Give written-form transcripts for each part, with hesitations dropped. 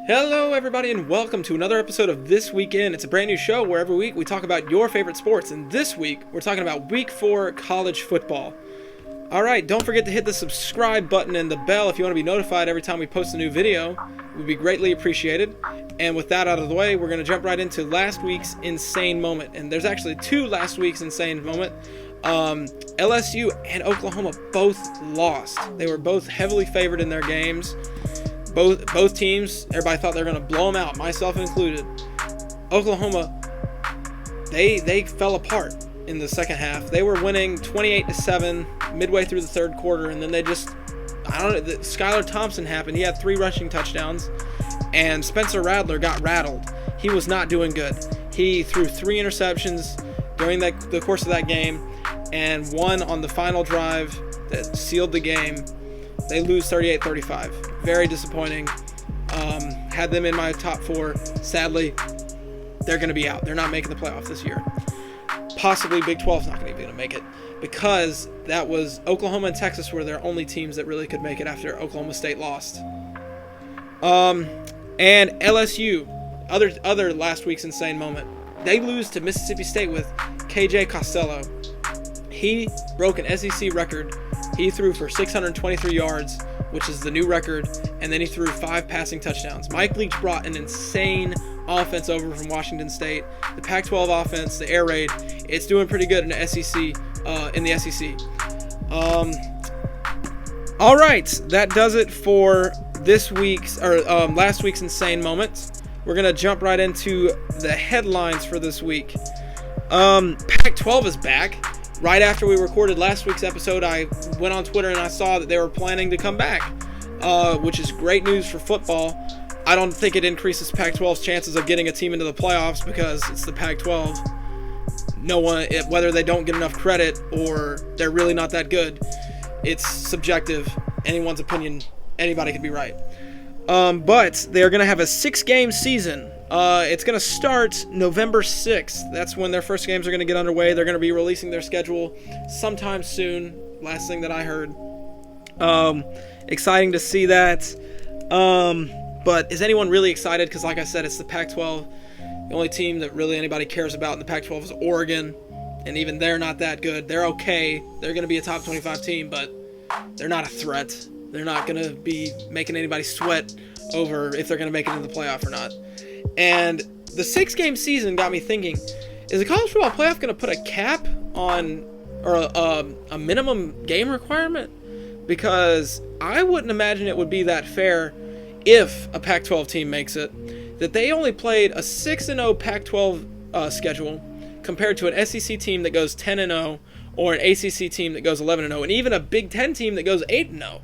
Hello everybody and welcome to another episode of This Weekend. It's a brand new show where every week we talk about your favorite sports, and this week we're talking about Week 4 college football. Alright, don't forget to hit the subscribe button and the bell if you want to be notified every time we post a new video. It would be greatly appreciated. And with that out of the way, we're going to jump right into last week's insane moment. And there's actually two last week's insane moment. LSU and Oklahoma both lost. They were both heavily favored in their games. Both teams, everybody thought they were going to blow them out, myself included. Oklahoma, they fell apart in the second half. They were winning 28-7 midway through the third quarter, and then they just, Skylar Thompson happened. He had 3 rushing touchdowns, and Spencer Rattler got rattled. He was not doing good. He threw 3 interceptions during the course of that game, and one on the final drive that sealed the game. They lose 38-35. Very disappointing. Had them in my top 4. Sadly, they're going to be out. They're not making the playoffs this year. Possibly Big 12's not going to make it, because that was Oklahoma and Texas were their only teams that really could make it after Oklahoma State lost. And LSU, other last week's insane moment. They lose to Mississippi State with KJ Costello. He broke an SEC record. He threw for 623 yards, which is the new record, and then he threw 5 passing touchdowns. Mike Leach brought an insane offense over from Washington State. The Pac-12 offense, the air raid, it's doing pretty good in the SEC. All right, that does it for last week's insane moments. We're gonna jump right into the headlines for this week. Pac-12 is back. Right after we recorded last week's episode, I went on Twitter and I saw that they were planning to come back, which is great news for football. I don't think it increases Pac-12's chances of getting a team into the playoffs because it's the Pac-12. No one, whether they don't get enough credit or they're really not that good, it's subjective. Anyone's opinion, anybody could be right. But they're going to have a 6-game season. It's going to start November 6th. That's when their first games are going to get underway. They're going to be releasing their schedule sometime soon. Last thing that I heard. Exciting to see that. But is anyone really excited? Because like I said, it's the Pac-12. The only team that really anybody cares about in the Pac-12 is Oregon. And even they're not that good. They're okay. They're going to be a top 25 team, but they're not a threat. They're not going to be making anybody sweat over if they're going to make it into the playoff or not. And the 6-game season got me thinking, is the college football playoff going to put a cap on, or a minimum game requirement? Because I wouldn't imagine it would be that fair if a Pac-12 team makes it, that they only played a 6-0 Pac-12 schedule compared to an SEC team that goes 10-0 or an ACC team that goes 11-0 and even a Big Ten team that goes 8-0.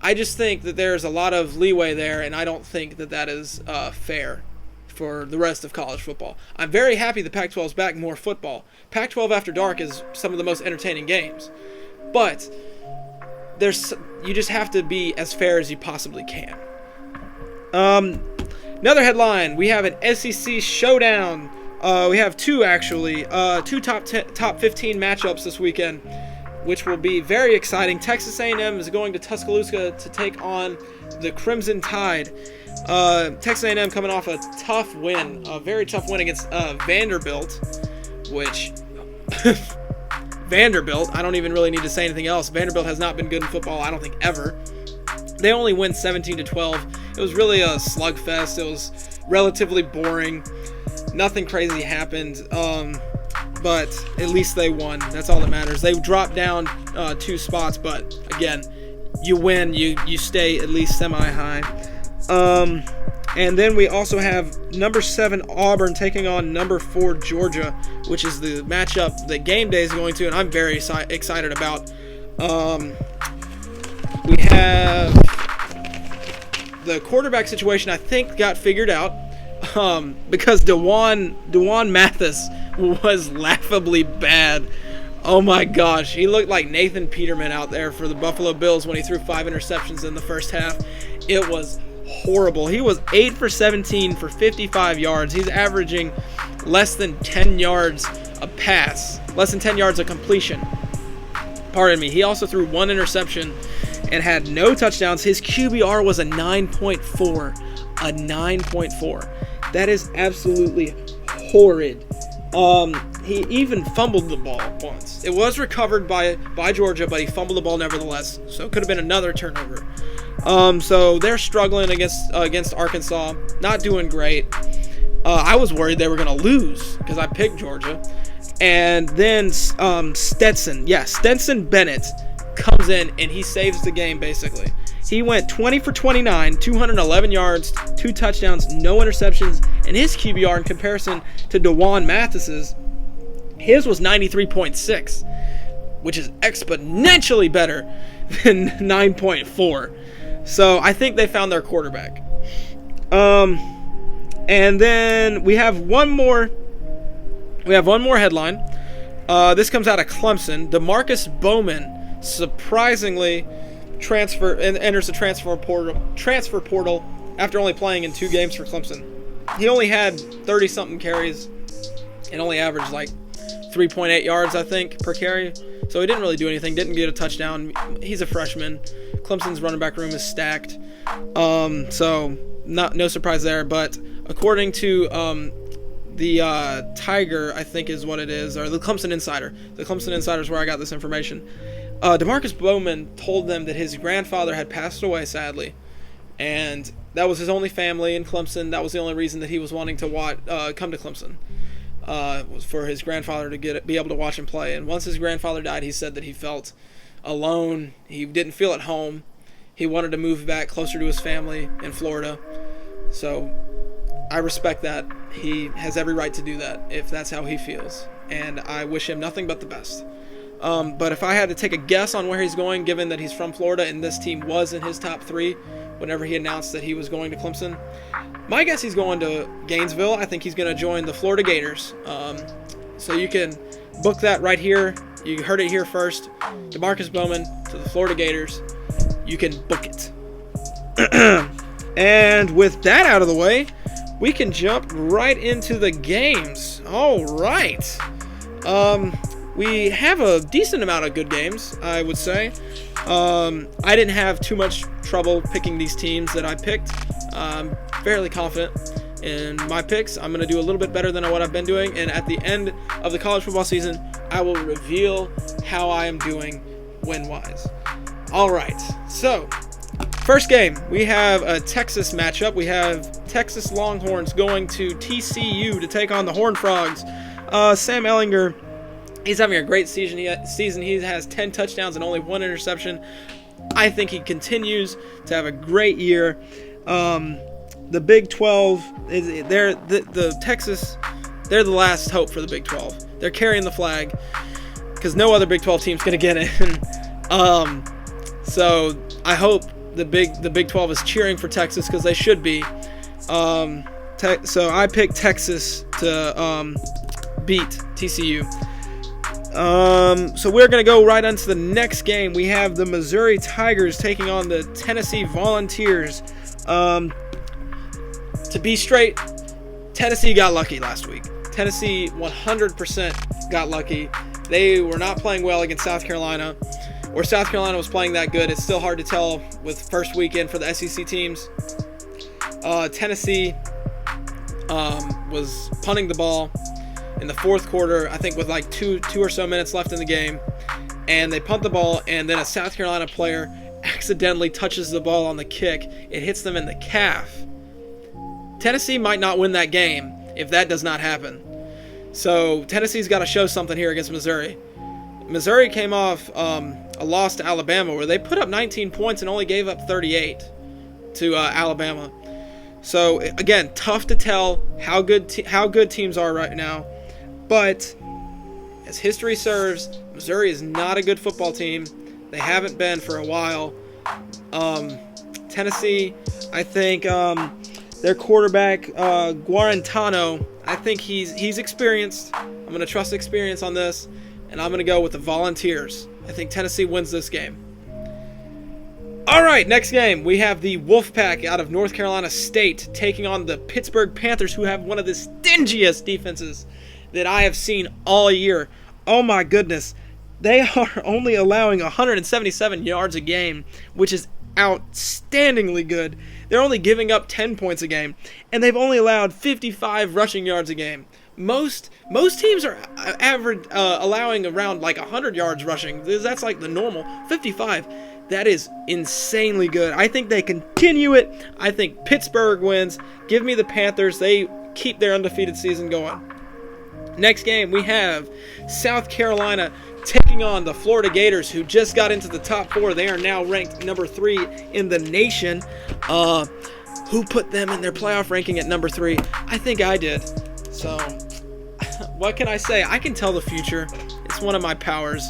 I just think that there's a lot of leeway there, and I don't think that that is fair for the rest of college football. I'm very happy the Pac-12 is back, more football. Pac-12 After Dark is some of the most entertaining games. But you just have to be as fair as you possibly can. Another headline, we have an SEC showdown. We have 2 actually. 2 top 15 matchups this weekend, which will be very exciting. Texas A&M is going to Tuscaloosa to take on the Crimson Tide. Texas A&M coming off a tough win, a very tough win against Vanderbilt, which Vanderbilt, I don't even really need to say anything else. Vanderbilt has not been good in football, I don't think, ever. They only win 17-12. It was really a slugfest. It was relatively boring. Nothing crazy happened. But at least they won. That's all that matters. They dropped down 2 spots, but again, you win, you stay at least semi-high. And then we also have number 7 Auburn taking on number 4 Georgia, which is the matchup that Game Day is going to, and I'm very excited about. We have the quarterback situation, I think, got figured out because DeJuan Mathis was laughably bad. Oh my gosh, he looked like Nathan Peterman out there for the Buffalo Bills when he threw 5 interceptions in the first half. It was horrible. He was 8 for 17 for 55 yards. He's averaging less than 10 yards a pass, less than 10 yards a completion. Pardon me. He also threw 1 interception and had no touchdowns. His QBR was a 9.4. a 9.4. That is absolutely horrid. He even fumbled the ball once. It was recovered by Georgia, but he fumbled the ball nevertheless. So it could have been another turnover. So they're struggling against Arkansas. Not doing great. I was worried they were going to lose because I picked Georgia. And then Stetson Bennett comes in and he saves the game basically. He went 20 for 29, 211 yards, 2 touchdowns, no interceptions, and his QBR in comparison to DeJuan Mathis's, his was 93.6, which is exponentially better than 9.4. So I think they found their quarterback. And then we have one more headline. This comes out of Clemson. DeMarcus Bowman surprisingly enters the transfer portal after only playing in 2 games for Clemson. He only had 30-something carries and only averaged like 3.8 yards, I think, per carry. So he didn't really do anything, didn't get a touchdown. He's a freshman. Clemson's running back room is stacked. So no surprise there. But according to the Tiger, I think is what it is, or the Clemson Insider. The Clemson Insider is where I got this information. DeMarcus Bowman told them that his grandfather had passed away, sadly, and that was his only family in Clemson. That was the only reason that he was wanting to come to Clemson, was for his grandfather to be able to watch him play. And once his grandfather died, he said that he felt alone. He didn't feel at home. He wanted to move back closer to his family in Florida. So I respect that. He has every right to do that if that's how he feels. And I wish him nothing but the best. But if I had to take a guess on where he's going, given that he's from Florida and this team was in his top 3 whenever he announced that he was going to Clemson, my guess he's going to Gainesville. I think he's going to join the Florida Gators. So you can book that right here. You heard it here first. DeMarcus Bowman to the Florida Gators. You can book it. And with that out of the way, we can jump right into the games. All right. We have a decent amount of good games, I would say. I didn't have too much trouble picking these teams that I picked. I'm fairly confident in my picks. I'm going to do a little bit better than what I've been doing. And at the end of the college football season, I will reveal how I am doing win-wise. All right. So, first game, we have a Texas matchup. We have Texas Longhorns going to TCU to take on the Horned Frogs. Sam Ehlinger, he's having a great season. He has 10 touchdowns and only 1 interception. I think he continues to have a great year. The Big 12, they're the last hope for the Big 12. They're carrying the flag because no other Big 12 team's going to get in. So I hope the Big 12 is cheering for Texas because they should be. So I picked Texas to beat TCU. So we're going to go right on to the next game. We have the Missouri Tigers taking on the Tennessee Volunteers. To be straight, Tennessee got lucky last week. Tennessee 100% got lucky. They were not playing well against South Carolina, or South Carolina was playing that good. It's still hard to tell with first weekend for the SEC teams. Tennessee was punting the ball in the fourth quarter, I think with like two or so minutes left in the game, and they punt the ball, and then a South Carolina player accidentally touches the ball on the kick. It hits them in the calf. Tennessee might not win that game if that does not happen. So Tennessee's got to show something here against Missouri. Missouri came off a loss to Alabama where they put up 19 points and only gave up 38 to Alabama. So again, tough to tell how good teams are right now. But as history serves, Missouri is not a good football team. They haven't been for a while. Tennessee, I think their quarterback, Guarantano, I think he's experienced. I'm going to trust experience on this, and I'm going to go with the Volunteers. I think Tennessee wins this game. All right, next game. We have the Wolfpack out of North Carolina State taking on the Pittsburgh Panthers, who have one of the stingiest defenses that I have seen all year. Oh my goodness. They are only allowing 177 yards a game, which is outstandingly good. They're only giving up 10 points a game, and they've only allowed 55 rushing yards a game. Most teams are allowing around like 100 yards rushing. That's like the normal. 55. That is insanely good. I think they continue it. I think Pittsburgh wins. Give me the Panthers. They keep their undefeated season going. Next game, we have South Carolina taking on the Florida Gators, who just got into the top 4. They are now ranked number 3 in the nation. Who put them in their playoff ranking at number 3? I think I did. So, what can I say? I can tell the future. It's one of my powers.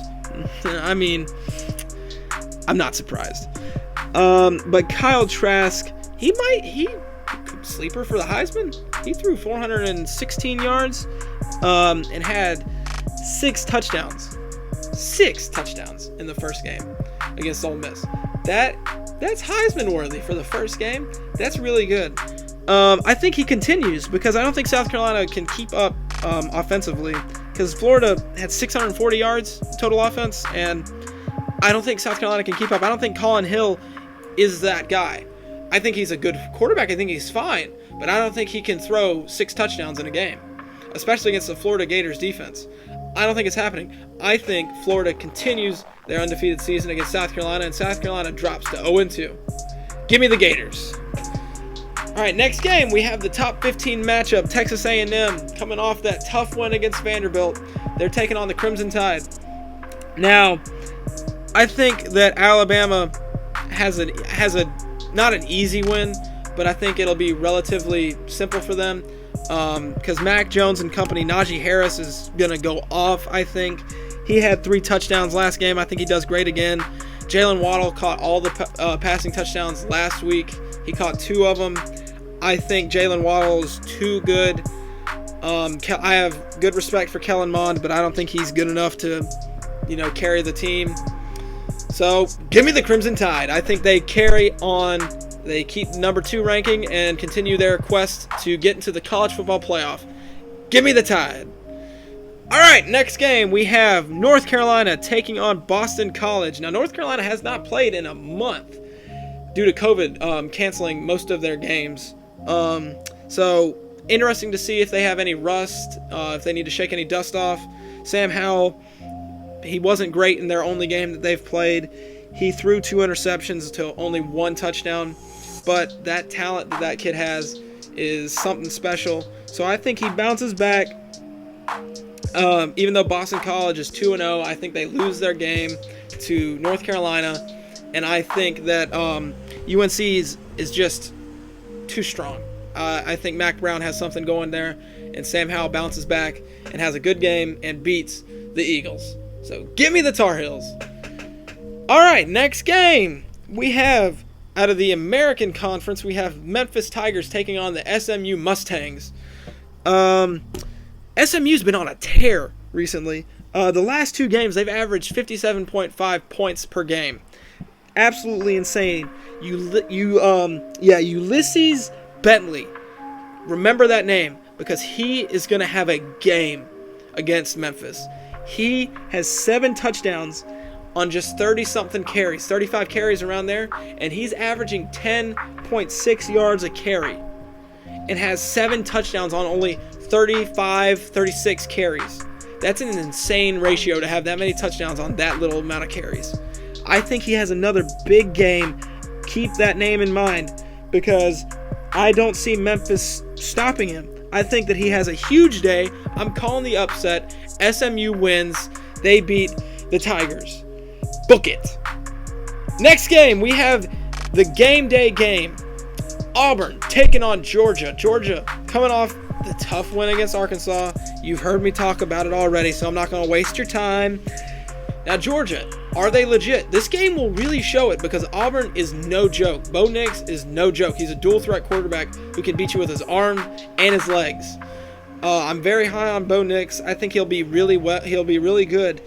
I mean, I'm not surprised. But Kyle Trask, he sleeper for the Heisman. He threw 416 yards and had 6 touchdowns. 6 touchdowns in the first game against Ole Miss. That's Heisman worthy for the first game. That's really good. I think he continues because I don't think South Carolina can keep up offensively, because Florida had 640 yards total offense, and I don't think South Carolina can keep up. I don't think Colin Hill is that guy. I think he's a good quarterback. I think he's fine, but I don't think he can throw 6 touchdowns in a game, especially against the Florida Gators defense. I don't think it's happening. I think Florida continues their undefeated season against South Carolina, and South Carolina drops to 0-2. Give me the Gators. All right, next game, we have the top 15 matchup. Texas A&M coming off that tough win against Vanderbilt. They're taking on the Crimson Tide. Now, I think that Alabama has a not an easy win, but I think it'll be relatively simple for them because Mac Jones and company, Najee Harris is going to go off, I think. He had 3 touchdowns last game. I think he does great again. Jalen Waddle caught all the passing touchdowns last week. He caught 2 of them. I think Jalen Waddle is too good. I have good respect for Kellen Mond, but I don't think he's good enough to, carry the team. So give me the Crimson Tide. I think they carry on. They keep number 2 ranking and continue their quest to get into the college football playoff. Give me the Tide. All right, next game, we have North Carolina taking on Boston College. Now, North Carolina has not played in a month due to COVID canceling most of their games. So, interesting to see if they have any rust, if they need to shake any dust off. Sam Howell, he wasn't great in their only game that they've played. He threw 2 interceptions to only 1 touchdown. But that talent that kid has is something special. So I think he bounces back. Even though Boston College is 2-0, I think they lose their game to North Carolina. And I think that UNC is just too strong. I think Mac Brown has something going there. And Sam Howell bounces back and has a good game and beats the Eagles. So give me the Tar Heels. All right, next game. We have, out of the American Conference, we have Memphis Tigers taking on the SMU Mustangs. SMU's been on a tear recently. The last 2 games, they've averaged 57.5 points per game. Absolutely insane. Ulysses Bentley. Remember that name because he is going to have a game against Memphis. He has 7 touchdowns on just 30-something carries, 35 carries around there, and he's averaging 10.6 yards a carry and has 7 touchdowns on only 35, 36 carries. That's an insane ratio to have that many touchdowns on that little amount of carries. I think he has another big game. Keep that name in mind because I don't see Memphis stopping him. I think that he has a huge day. I'm calling the upset. SMU wins. They beat the Tigers. Book it. Next game, we have the game day game. Auburn taking on Georgia. Georgia coming off the tough win against Arkansas. You've heard me talk about it already, so I'm not going to waste your time. Now, Georgia, are they legit? This game will really show it because Auburn is no joke. Bo Nix is no joke. He's a dual-threat quarterback who can beat you with his arm and his legs. I'm very high on Bo Nix. I think he'll be really good.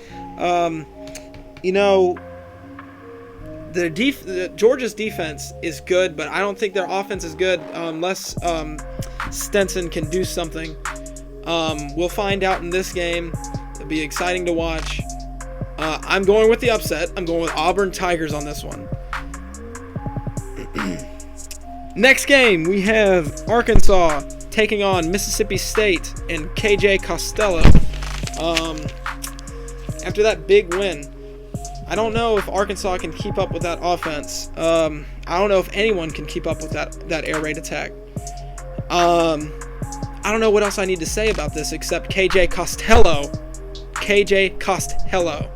Georgia's defense is good, but I don't think their offense is good unless Stenson can do something. We'll find out in this game. It'll be exciting to watch. I'm going with the upset. I'm going with Auburn Tigers on this one. Next game, we have Arkansas taking on Mississippi State and KJ Costello. After that big win, I don't know if Arkansas can keep up with that offense. I don't know if anyone can keep up with that air raid attack. I don't know what else I need to say about this except KJ Costello. KJ Costello.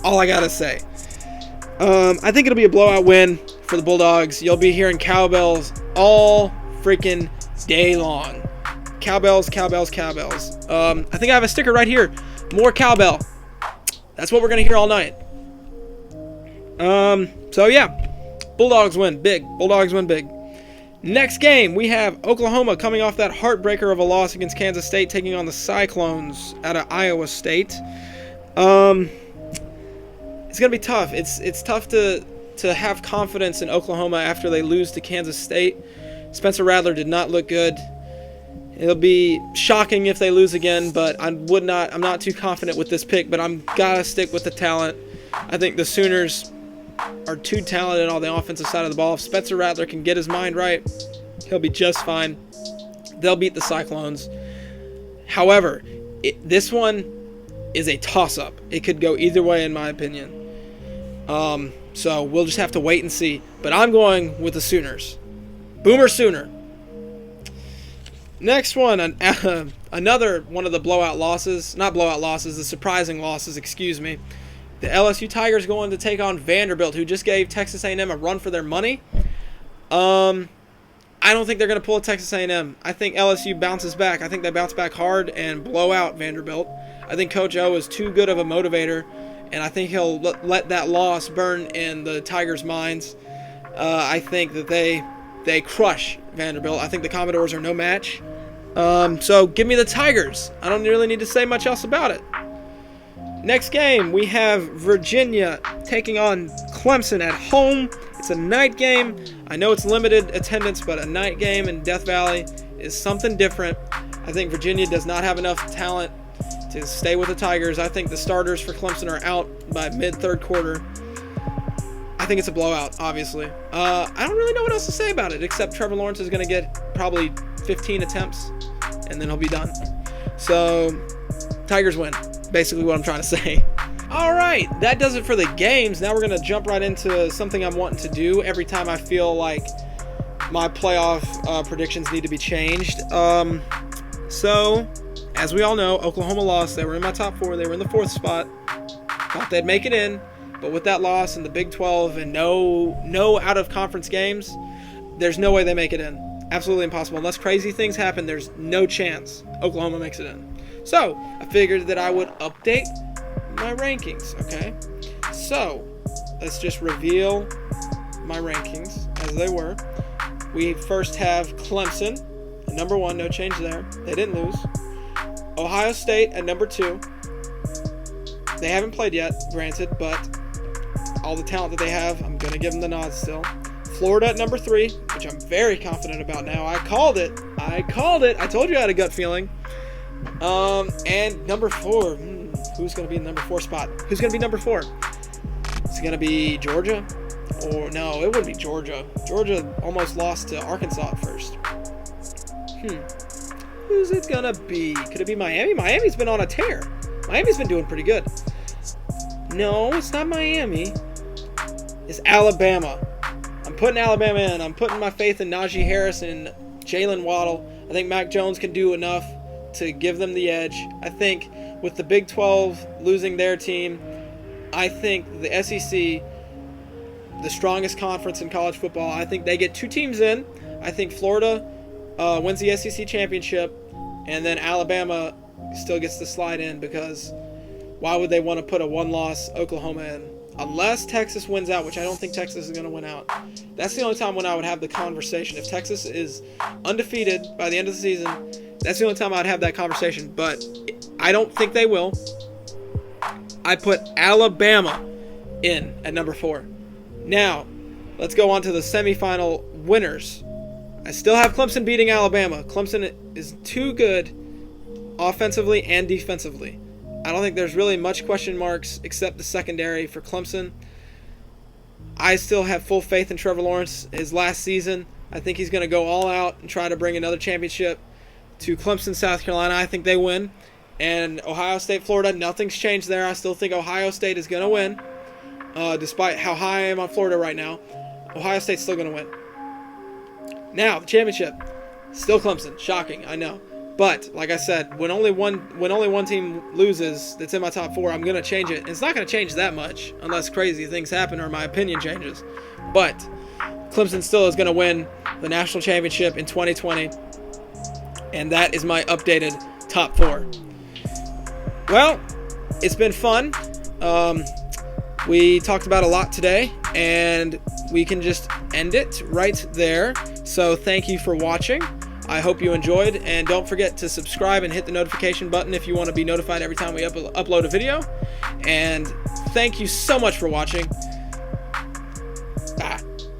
All I gotta say. I think it'll be a blowout win for the Bulldogs. You'll be hearing cowbells all freaking day long. Cowbells, cowbells, cowbells. I think I have a sticker right here. More cowbell. That's what we're going to hear all night. So yeah. Bulldogs win big. Bulldogs win big. Next game, we have Oklahoma coming off that heartbreaker of a loss against Kansas State, taking on the Cyclones out of Iowa State. It's going to be tough. It's tough to have confidence in Oklahoma after they lose to Kansas State. Spencer Rattler did not look good. It'll be shocking if they lose again, but I'm not too confident with this pick, but I'm gotta stick with the talent. I think the Sooners are too talented on the offensive side of the ball. If Spencer Rattler can get his mind right, he'll be just fine. They'll beat the Cyclones. However, this one is a toss-up. It could go either way in my opinion. So we'll just have to wait and see. But I'm going with the Sooners. Boomer Sooner. Next one, another one of the the surprising losses, excuse me. The LSU Tigers going to take on Vanderbilt, who just gave Texas A&M a run for their money. I don't think they're going to pull a Texas A&M. I think LSU bounces back. I think they bounce back hard and blow out Vanderbilt. I think Coach O is too good of a motivator, and I think he'll let that loss burn in the Tigers' minds. I think that they crush Vanderbilt. I think the Commodores are no match. So give me the Tigers. I don't really need to say much else about it. Next game, we have Virginia taking on Clemson at home. It's a night game. I know it's limited attendance, but a night game in Death Valley is something different. I think Virginia does not have enough talent to stay with the Tigers. I think the starters for Clemson are out by mid-third quarter. I think it's a blowout, obviously. I don't really know what else to say about it, except Trevor Lawrence is going to get probably 15 attempts, and then he'll be done. So, Tigers win. Basically what I'm trying to say. All right, that does it for the games. Now we're going to jump right into something I'm wanting to do every time I feel like my playoff predictions need to be changed. So, as we all know, Oklahoma lost. They were in my top 4. They were in the 4th spot. Thought they'd make it in. But with that loss in the Big 12 and no out-of-conference games, there's no way they make it in. Absolutely impossible. Unless crazy things happen, there's no chance Oklahoma makes it in. So, I figured that I would update my rankings, okay? So, let's just reveal my rankings as they were. We first have Clemson at number 1, no change there. They didn't lose. Ohio State at number 2. They haven't played yet, granted, but all the talent that they have, I'm going to give them the nod still. Florida at number 3, which I'm very confident about now. I called it. I told you I had a gut feeling. And number 4. Who's going to be in the number 4 spot? Who's going to be number 4? Is it going to be Georgia? Or no, it wouldn't be Georgia. Georgia almost lost to Arkansas at first. Who's it going to be? Could it be Miami? Miami's been on a tear. Miami's been doing pretty good. No, it's not Miami. It's Alabama. I'm putting Alabama in. I'm putting my faith in Najee Harris and Jalen Waddle. I think Mac Jones can do enough to give them the edge. I think with the Big 12 losing their team, I think the SEC, the strongest conference in college football, I think they get 2 teams in. I think Florida wins the SEC championship, and then Alabama still gets to slide in, because why would they want to put a 1-loss Oklahoma in? Unless Texas wins out, which I don't think Texas is going to win out. That's the only time when I would have the conversation. If Texas is undefeated by the end of the season, that's the only time I'd have that conversation. But I don't think they will. I put Alabama in at number 4. Now, let's go on to the semifinal winners. I still have Clemson beating Alabama. Clemson is too good offensively and defensively. I don't think there's really much question marks except the secondary for Clemson. I still have full faith in Trevor Lawrence. His last season, I think he's going to go all out and try to bring another championship to Clemson, South Carolina. I think they win. And Ohio State, Florida, nothing's changed there. I still think Ohio State is going to win. Despite how high I am on Florida right now, Ohio State's still going to win. Now, the championship, still Clemson. Shocking, I know. But, like I said, when only one team loses that's in my top 4, I'm going to change it. It's not going to change that much unless crazy things happen or my opinion changes. But Clemson still is going to win the national championship in 2020. And that is my updated top 4. Well, it's been fun. We talked about a lot today, and we can just end it right there. So thank you for watching. I hope you enjoyed, and don't forget to subscribe and hit the notification button if you want to be notified every time we upload a video. And thank you so much for watching.